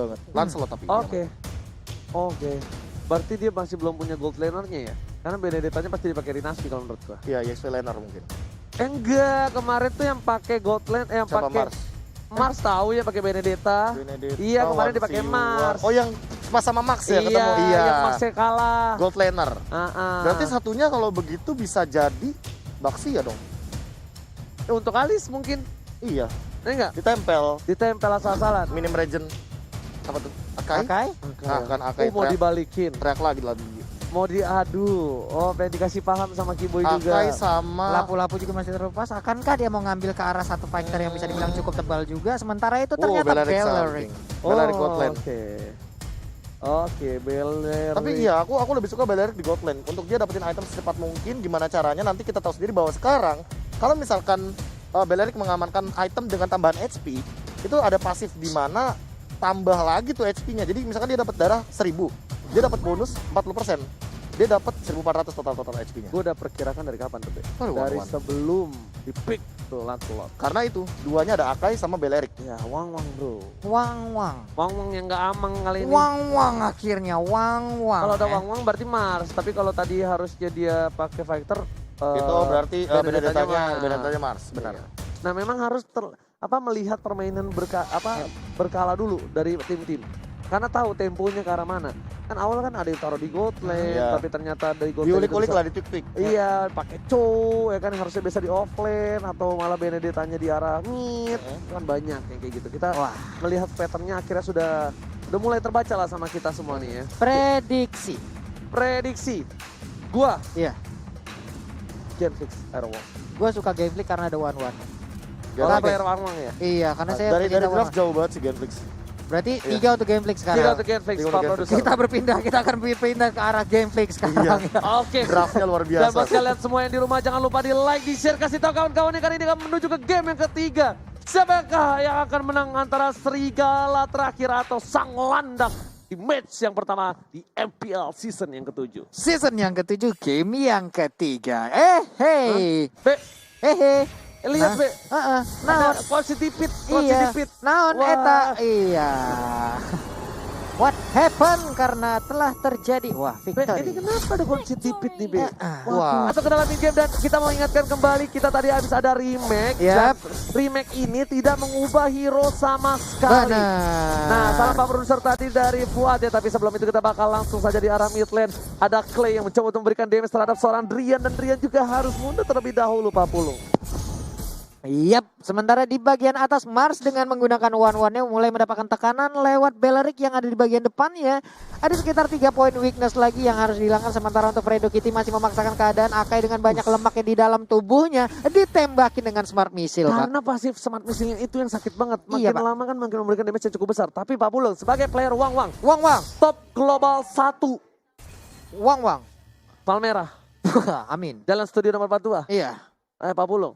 banget. Lancelot tapi. Oke. Berarti dia masih belum punya gold lanernya ya? Karena Benedetta-nya pasti dipakai Rinasmi kalau menurut gua. Iya, EXP laner mungkin. Enggak, kemarin tuh yang pakai gold lane, yang Siapa pakai Mars tahu ya pakai Benedetta. Iya, kemarin dipakai Mars. Oh, yang pas sama Max ya ketemu. Iya, yang Max kalah. Gold laner. Berarti satunya kalau begitu bisa jadi Baxi ya dong? Untuk Alis mungkin. Iya. Enggak? Ditempel asal-asalan. Minim Regen. Apa tuh? Akai? Kan Akai. mau dibalikin. Teriak lagi. Mau diadu. Oh, pengen dikasih paham sama Kiboy juga. Akai sama Lapu-lapu juga masih terlepas. Akankah dia mau ngambil ke arah satu fighter yang bisa dibilang cukup tebal juga? Sementara itu ternyata Beleric. Beleric gold lane. Oke, Beleric. Tapi iya, aku lebih suka Beleric di gold lane. Untuk dia dapetin item secepat mungkin. Gimana caranya nanti kita tahu sendiri bahwa sekarang kalau misalkan Beleric mengamankan item dengan tambahan HP, itu ada pasif di mana tambah lagi tuh HP-nya. Jadi misalkan dia dapat darah 1000, dia dapat bonus 40%. Dia dapat 1400 total HP-nya. Gue udah perkirakan dari kapan tuh, Be? Dari sebelum di pick tuh Lancelot. Karena itu, duanya ada Akai sama Beleric. Ya, Wang bro. Wang yang nggak amang kali ini. Wang akhirnya, Wang. Kalau ada Wang berarti Mars. Tapi kalau tadi harusnya dia pakai fighter. Itu berarti Benedettanya Mars, benar. Iya. Nah, memang harus melihat permainan berkala dulu dari tim-tim. Karena tahu temponya ke arah mana. Kan awal kan ada yang taruh di gold lane, tapi ternyata dari gold lane diulik-ulik lah, di-pick. Iya, pakai Cho ya kan harusnya biasa di off lane atau malah Benedettanya di arah mid. Kan banyak yang kayak gitu. Kita melihat patternnya akhirnya sudah mulai terbaca lah sama kita semua nih ya. Prediksi. Gua. Iya. Genflix Airwalk. Gua suka Genflix karena ada one-one. Kalau player Wang ya? Iya, karena saya dari draft jauh banget sih Genflix. Berarti 3 untuk Genflix sekarang. 3 untuk Genflix, Pak Produser. Kita akan berpindah ke arah Genflix sekarang. Iya. Oke. Draftnya luar biasa. Dan buat kalian semua yang di rumah jangan lupa di like, di share, kasih tahu kawan-kawannya karena ini akan menuju ke game yang ketiga. Siapakah yang akan menang antara Serigala terakhir atau Sang Landak di match yang pertama di MPL season yang ke-7. Season yang ke-7, game yang ketiga. Lihat, Be. Naon positifit. Naon eta. Iya. What happened karena telah terjadi. Wah, victory. Ini kenapa ada positifit nih, Be? Wah. Masuk ke dalam game dan kita mau ingatkan kembali kita tadi habis ada remake. Dan remake ini tidak mengubah hero sama sekali. Nah, salam Pak Produser tadi dari Fuad ya, tapi sebelum itu kita bakal langsung saja di arah mid lane. Ada Clay yang mencoba untuk memberikan damage terhadap seorang Drian dan Drian juga harus mundur terlebih dahulu, Pak Pulung. Yap, sementara di bagian atas Mars dengan menggunakan one-one-nya mulai mendapatkan tekanan lewat Beleric yang ada di bagian depannya. Ada sekitar 3 poin weakness lagi yang harus dihilangkan, sementara untuk Fredo Kitty masih memaksakan keadaan. Akai dengan banyak lemaknya di dalam tubuhnya ditembakin dengan smart missile. Karena pasif smart missile itu yang sakit banget. Makin lama kan makin memberikan damage yang cukup besar. Tapi Pak Pulung sebagai player Wang top global 1. Wang. Palmerah. Amin. Jalan studio nomor 42. Iya. Pak Pulung.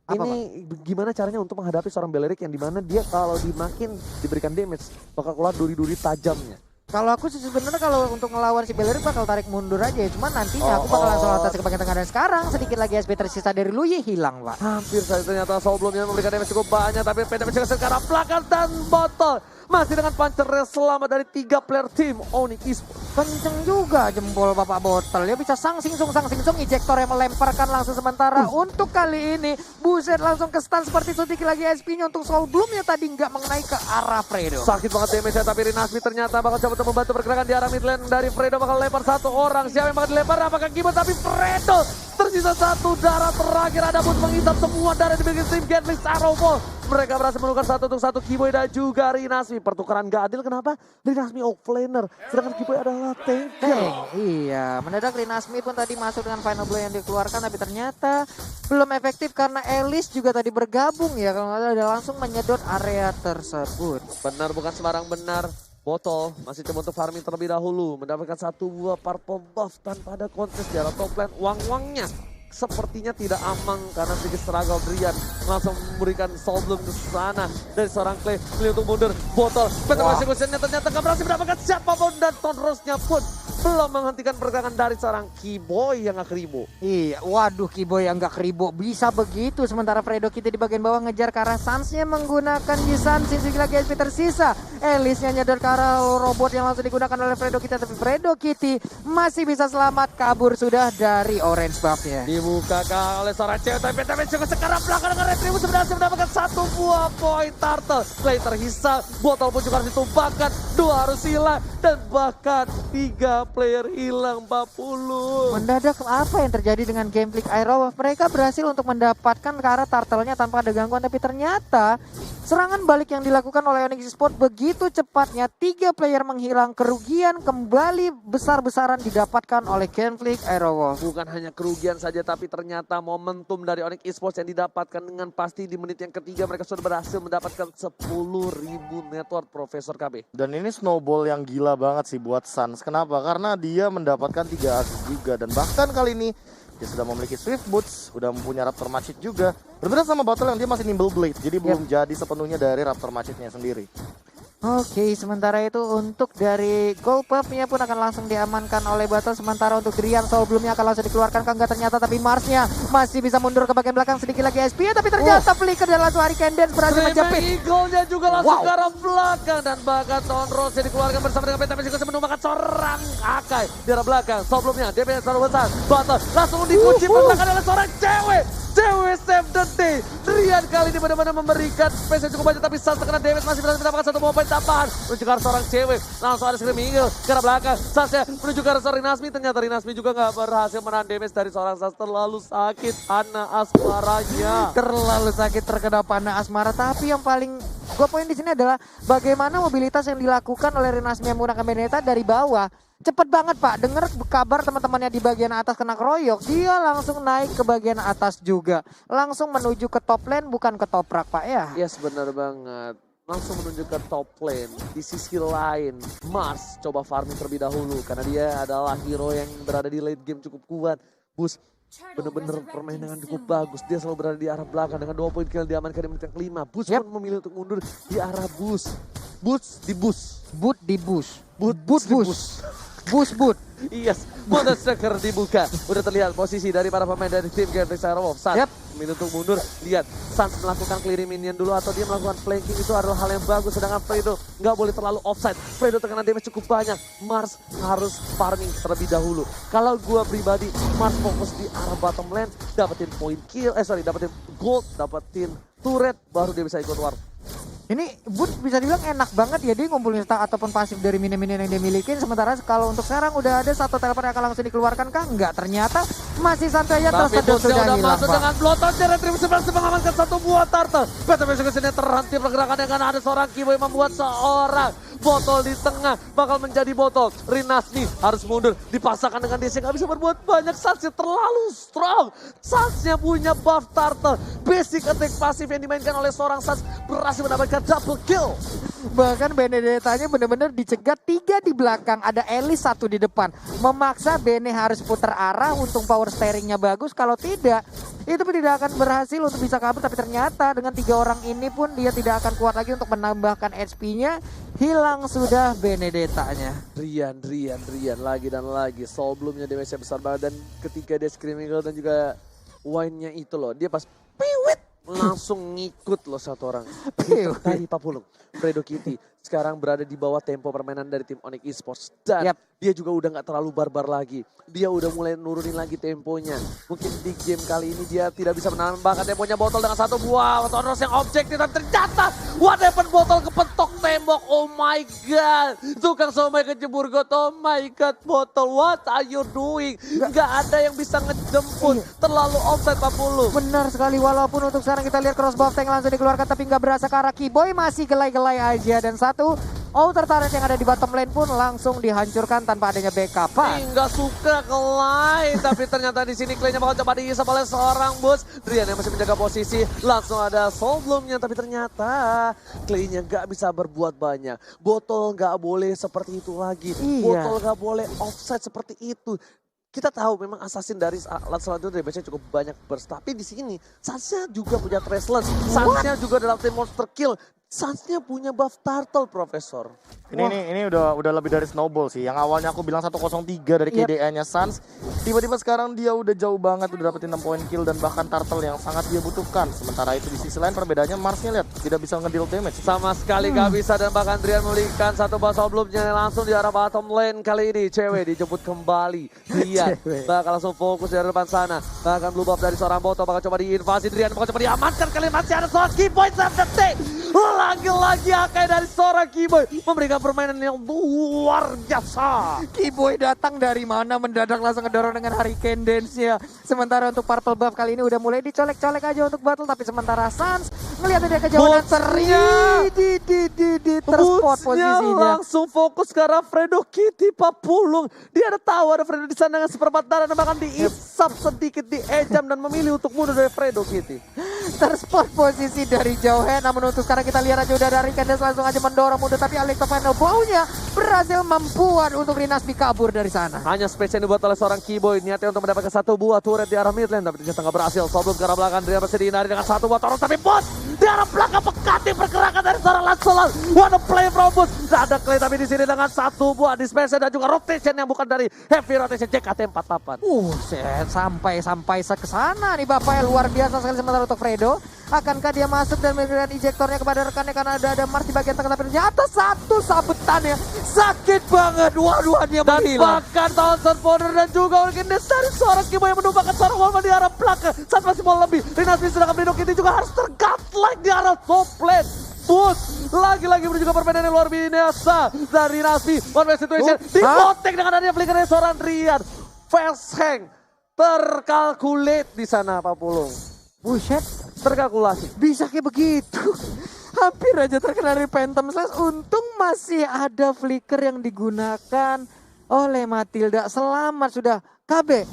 Apa, ini gimana caranya untuk menghadapi seorang Beleric yang dimana dia kalau dimakin diberikan damage bakal keluar duri-duri tajamnya. Kalau aku sih sebenarnya kalau untuk ngelawan si Beleric bakal tarik mundur aja ya. Cuman nantinya aku bakal langsung atas ke bagian tengah dan sekarang sedikit lagi SP tersisa dari Luyi hilang, Pak. Hampir saja ternyata sebelumnya memberikan damage cukup banyak tapi damage ke arah belakang dan botol. Masih dengan puncher selamat dari 3 player tim Onyx Esports. Kenceng juga jempol Bapak Botol. Dia bisa sang singsung ejector yang melemparkan langsung sementara. Untuk kali ini buset langsung ke stun seperti sedikit lagi SP-nya untuk Soul Bloom-nya tadi nggak mengenai ke arah Fredo. Sakit banget damage-nya tapi Rinasmi ternyata bakal coba untuk membantu pergerakan di arah mid lane dari Fredo bakal lempar satu orang. Siapa yang bakal dilempar? Apakah Kibo? Tapi Fredo tersisa 1 darah terakhir. Ada pun menghisap semua darah di bagian tim Genflix Arrowball. Mereka berhasil menukar 1 untuk 1 Kiboy dan juga Rinasmi. Pertukaran gak adil kenapa? Rinasmi offlaner, sedangkan Kiboy adalah tanker. Iya, mendadak Rinasmi pun tadi masuk dengan final blow yang dikeluarkan tapi ternyata belum efektif karena Elis juga tadi bergabung ya. Kalau nggak salah udah langsung menyedot area tersebut. Benar bukan sembarang benar. Botol masih coba untuk farming terlebih dahulu. Mendapatkan 1 buah purple buff tanpa ada kontes di arah top lane. Wang-wangnya sepertinya tidak aman karena sedikit struggle. Drian langsung memberikan soul bloom ke sana dari seorang Clay untuk mundur. Botol penetrasi kusennya ternyata gak berhasil mendapatkan siapapun dan Tonrosnya pun belum menghentikan pergerakan dari seorang Keyboy yang gak keribu. Iya, waduh Kiboy yang gak keribo bisa begitu. Sementara Fredo Kitty di bagian bawah ngejar ke arah Sansnya menggunakan Jisan. Sisi lagi SP tersisa. Elisnya nyadar ke arah robot yang langsung digunakan oleh Fredo Kitty. Tapi Fredo Kitty masih bisa selamat kabur sudah dari orange buff-nya. Dibuka oleh seorang cewek, tapi juga sekarang belakang dengan Retribution berhasil mendapatkan 1 buah poin turtle. Clay terhisap, botol pun juga harus ditumpahkan, 2 harus hilang, dan bahkan 3 player hilang 40. Mendadak apa yang terjadi dengan game Flick Aero? Mereka berhasil untuk mendapatkan ke arah turtle-nya tanpa ada gangguan, tapi ternyata serangan balik yang dilakukan oleh Onyx Esports begitu cepatnya, 3 player menghilang, kerugian kembali besar-besaran didapatkan oleh game Flick Aero. Bukan hanya kerugian saja, tapi ternyata momentum dari Onyx Esports yang didapatkan dengan pasti di menit yang ketiga mereka sudah berhasil mendapatkan 10.000 network Profesor KB. Dan ini snowball yang gila banget sih buat Suns. Kenapa? Karena dia mendapatkan 3 assist juga. Dan bahkan kali ini dia sudah memiliki Swift Boots, udah mempunyai Raptor Machete juga. Berbeda sama Battle yang dia masih Nimble Blade, jadi belum jadi sepenuhnya dari Raptor Machete-nya sendiri. Oke, sementara itu untuk dari gold puff-nya pun akan langsung diamankan oleh Battle. Sementara untuk Drian sebelumnya akan langsung dikeluarkan ke enggak ternyata, tapi Marsnya masih bisa mundur ke bagian belakang sedikit lagi SP, tapi ternyata Flicker dan langsung Hurricane Dance berhasil menjepit. Eagle-nya juga langsung ke arah belakang, dan bahkan Ton Rose yang dikeluarkan bersama dengan Penta Messi menumbangkan seorang Akai di arah belakang. Sebelumnya DPS terlalu besar, Battle langsung dikunci pergerakan oleh seorang cewek save the day. Drian kali ini benar-benar memberikan space yang cukup banyak, tapi Sans terkena damage masih berhasil mendapatkan 1 poin tambahan. Menuju ke arah seorang cewek, langsung ada Screaming Eagle ke arah belakang. Sansnya menuju ke arah seorang Rinasmi, ternyata Rinasmi juga gak berhasil menahan damage dari seorang Sans. Terlalu sakit Ana asmaranya. Terlalu sakit terkena panah asmara, tapi yang paling gue poin di sini adalah bagaimana mobilitas yang dilakukan oleh Rinasmi yang menggunakan Benedetta dari bawah. Cepet banget Pak, dengar kabar teman-temannya di bagian atas kena keroyok, dia langsung naik ke bagian atas juga. Langsung menuju ke top lane, bukan ke toprak Pak ya. Yes, benar banget. Langsung menuju ke top lane. Di sisi lain, Mars coba farming terlebih dahulu, karena dia adalah hero yang berada di late game cukup kuat. Bus bener-bener permainan cukup bagus. Dia selalu berada di arah belakang dengan 2 poin kill diamankan di menit yang kelima. Bus pun memilih untuk mundur di arah bus. Bus di bus. Boot di bus. Boot di bus. Bus. Yes, Monster dibuka. Udah terlihat posisi dari para pemain dari tim Game Flick Aero. Sans memilih untuk mundur. Lihat, Sans melakukan clearing minion dulu atau dia melakukan flanking, itu adalah hal yang bagus. Sedangkan Fredo nggak boleh terlalu offside. Fredo terkena damage cukup banyak. Mars harus farming terlebih dahulu. Kalau gua pribadi, Mars fokus di arah bottom lane, dapetin point kill, dapetin gold, dapetin turret, baru dia bisa ikut war. Ini Boot bisa dibilang enak banget ya, dia ngumpulin stack ataupun pasif dari minion-minion yang dia miliki. Sementara kalau untuk sekarang udah ada 1 teleport yang akan langsung dikeluarkan kah? Enggak, ternyata masih santai aja, tersedot sudah hilang masuk Pak. dengan bloton, Retribution berhasil mengamankan 1 buah turtle. Betul kesini terhenti pergerakannya karena ada seorang Kiboy membuat seorang botol di tengah bakal menjadi botol. Rinasmi harus mundur, dipaksakan dengan DC, nggak bisa berbuat banyak. Sansnya terlalu strong. Sansnya punya buff turtle. Basic attack pasif yang dimainkan oleh seorang Sans berhasil mendapatkan double kill. Bahkan Benedettanya benar-benar dicegat 3 di belakang, ada Elis 1 di depan. Memaksa Bene harus putar arah, untung power steeringnya bagus. Kalau tidak, itu pun tidak akan berhasil untuk bisa kabur. Tapi ternyata dengan 3 orang ini pun dia tidak akan kuat lagi untuk menambahkan HP-nya. Hilang sudah Benedettanya. Drian lagi dan lagi. Sebelumnya damage besar banget, dan ketika dia Screaming Eagle dan juga wine-nya itu loh, dia pas piwit langsung ngikut loh 1 orang. Dari Papulung, Fredo Kitty sekarang berada di bawah tempo permainan dari tim Onyx Esports. Dan dia juga udah gak terlalu barbar lagi. Dia udah mulai nurunin lagi temponya. Mungkin di game kali ini dia tidak bisa menambahkan temponya. Botol dengan 1 buah Ton Rose yang objektif, dan ternyata what happened, botol kepentok tembok. Oh my god, tukang somai kejebur got. Oh my god, botol, what are you doing? Gak ada yang bisa ngejemput. Terlalu offside 40. Benar sekali, walaupun untuk sekarang kita lihat crossbow tank langsung dikeluarkan, tapi nggak berasa ke arah Kiboy, masih gelai-gelai aja. Dan 1 outer turret yang ada di bottom lane pun langsung dihancurkan tanpa adanya backupan. Nggak suka Clay, tapi ternyata di sini Clay-nya bakal coba diisap oleh seorang bos. Drian yang masih menjaga posisi, langsung ada sebelumnya, tapi ternyata Clay-nya nggak bisa berbuat banyak. Botol nggak boleh seperti itu lagi. Botol nggak boleh offside seperti itu. Kita tahu memang assassin dari alat selanjutnya dari base cukup banyak burst. Tapi di sini Sansnya juga punya Traceless. Sansnya juga dalam tim monster kill. Suns-nya punya buff turtle, Profesor. Ini udah lebih dari snowball sih. Yang awalnya aku bilang 103 dari KDA-nya Suns, tiba-tiba sekarang dia udah jauh banget, udah dapetin 6 poin kill dan bahkan turtle yang sangat dia butuhkan. Sementara itu di sisi lain perbedaannya Mars-nya lihat tidak bisa nge-deal damage. Sama sekali gak bisa dan bahkan Drian memberikan satu bus sebelumnya langsung di arah bottom lane kali ini. Cewek dijemput kembali. Dia bakal langsung fokus dari depan sana. Bahkan blue buff dari seorang Boto bakal coba diinvasi. Drian bakal coba diamankan kali ini masih ada seorang Keyboy detik. Lagi-lagi Akai dari seorang Keyboy memberikan permainan yang luar biasa. Keyboy datang dari mana mendadak langsung ngedorong dengan Hurricane Dance-nya. Sementara untuk purple buff kali ini udah mulai dicolek-colek aja untuk battle, tapi sementara Suns ngelihat dia kejauhan di terspot posisinya. Langsung fokus ke arah Fredo Kitty Papulung. Dia ada tahu ada Fredo di sana dengan seperempat darah dan bahkan diisap sedikit di ejam dan memilih untuk mundur dari Fredo Kitty. Terspot posisi dari Johan, namun untuk sekarang kita lihat aja udah dari Candace langsung aja mendorong mundur, tapi Alex Tofano baunya berhasil membuat untuk Rinasmi kabur dari sana. Hanya spesial dibuat oleh seorang Keyboy, niatnya untuk mendapatkan satu buah turret di arah mid lane, tapi ternyata nggak berhasil. Sebelum ke arah belakang, dia masih dihindari dengan satu buah torus, tapi bos di arah belakang pekati pergerakan dari seorang Lancelot. What a play from bos. Ada Clay tapi di sini dengan satu buah dispenser dan juga rotation yang bukan dari heavy rotation JKT48. Sampai ke sana nih Bapak, luar biasa sekali. Sementara untuk Fredo, akankah dia masuk dan memberikan injektornya kepada rekannya karena ada Mars di bagian tengah, tapi ternyata satu sabetannya sakit banget. Dua-duanya Dan menghilang. bahkan Thousand Powder dan juga Orkin dari seorang Keyboy yang menumpahkan seorang Wolfman di arah belakang. Saat masih mau lebih, Rinasmi sedangkan Fredo Kitty juga harus tergatlike di arah top lane. Boost lagi-lagi menuju ke permainan yang luar biasa dari Rinasmi. One way situation dipotek dengan adanya flicker dari seorang Drian. Fast hang terkalkulate di sana Pak Pulung. Buset, Terkalkulasi. bisa kayak begitu. Hampir aja terkena dari Phantom Slash. Untung masih ada flicker yang digunakan oleh Matilda. Selamat sudah. KB,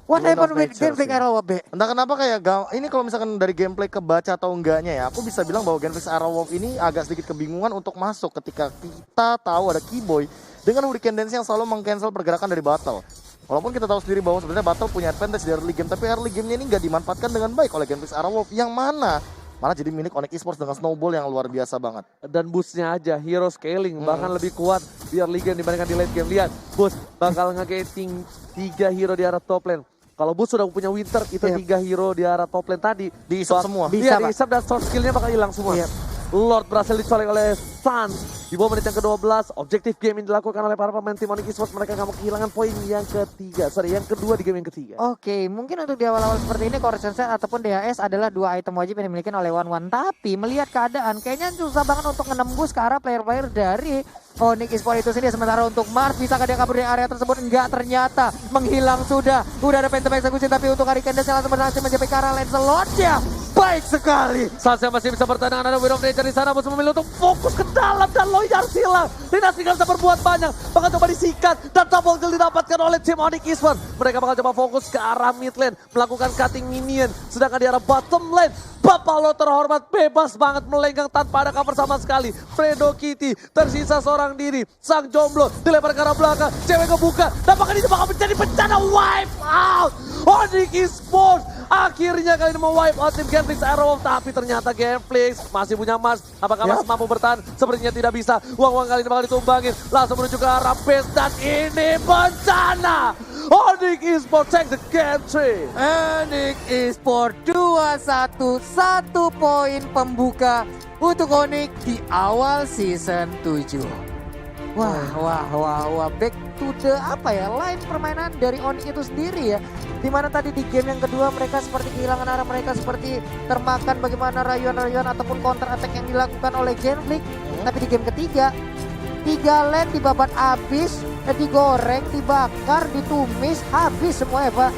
what happened with gameplay Aerowolf, B? Entah kenapa kayak ini kalau misalkan dari gameplay kebaca atau enggaknya ya, aku bisa bilang bahwa Genflix Aerowolf ini agak sedikit kebingungan untuk masuk ketika kita tahu ada Keyboy dengan Hurricane Dance yang selalu meng-cancel pergerakan dari battle. Walaupun kita tahu sendiri bahwa sebenarnya battle punya advantage di early game, tapi early game-nya ini nggak dimanfaatkan dengan baik oleh Genflix Aerowolf yang mana malah jadi milik Onyx Esports dengan snowball yang luar biasa banget. Dan boostnya aja, hero scaling bahkan lebih kuat di early game dibandingkan di late game. Lihat, boost bakal nge-gating 3 hero di arah top lane. Kalau boost sudah punya Winter, itu 3 hero di arah top lane tadi. Diisap semua. Iya, diisap dan short skillnya bakal hilang semua. Lord berhasil dicolek oleh Suns di bawah menit yang ke-12. Objektif game yang dilakukan oleh para pemain tim Onyx Esports, mereka nggak mau kehilangan poin yang kedua di game yang ketiga. Oke, mungkin untuk di awal-awal seperti ini Core Sense ataupun DHS adalah dua item wajib yang dimiliki oleh One. Tapi melihat keadaan kayaknya susah banget untuk menembus ke arah player-player dari Onyx Esports itu sendiri. Sementara untuk Mars, bisakah dia kabur dari area tersebut? Enggak, ternyata menghilang sudah. Udah ada Phantom Execution, tapi untuk Hurricane Dance langsung berhasil mencapai ke arah Lancelot-nya. Baik sekali. Saat yang masih bisa bertahan dengan ada Will of Nature di sana, bos memilih untuk fokus ke dalam dan Loy harus hilang. Rinasmi nggak bisa berbuat banyak, bakal coba disikat dan double kill didapatkan oleh tim Onyx Esports. Mereka bakal coba fokus ke arah mid lane, melakukan cutting minion, sedangkan di arah bottom lane Papalo terhormat bebas banget melenggang tanpa ada cover sama sekali. Fredo Kitty tersisa seorang diri, sang jomblo dilempar ke arah belakang, cewek kebuka, nampaknya ini bakal menjadi bencana wipe out. Onyx Esports akhirnya kali ini mau wipe out tim Genflix Aerowolf, tapi ternyata Genflix masih punya Mars. Apakah masih mampu bertahan? Sepertinya tidak bisa. Uang-uang kali ini bakal ditumbangin, langsung menuju ke arah base dan ini bencana. Onyx Esports take the game 3. Onyx Esports 2-1, 1 poin pembuka untuk Onyx di awal season 7. Wah, back to the line permainan dari Onyx itu sendiri ya. Dimana tadi di game yang kedua mereka seperti kehilangan arah, mereka seperti termakan bagaimana rayuan-rayuan ataupun counter attack yang dilakukan oleh Genflix. Tapi di game ketiga, 3 lane dibabat habis, digoreng, dibakar, ditumis, habis semua ya Pak.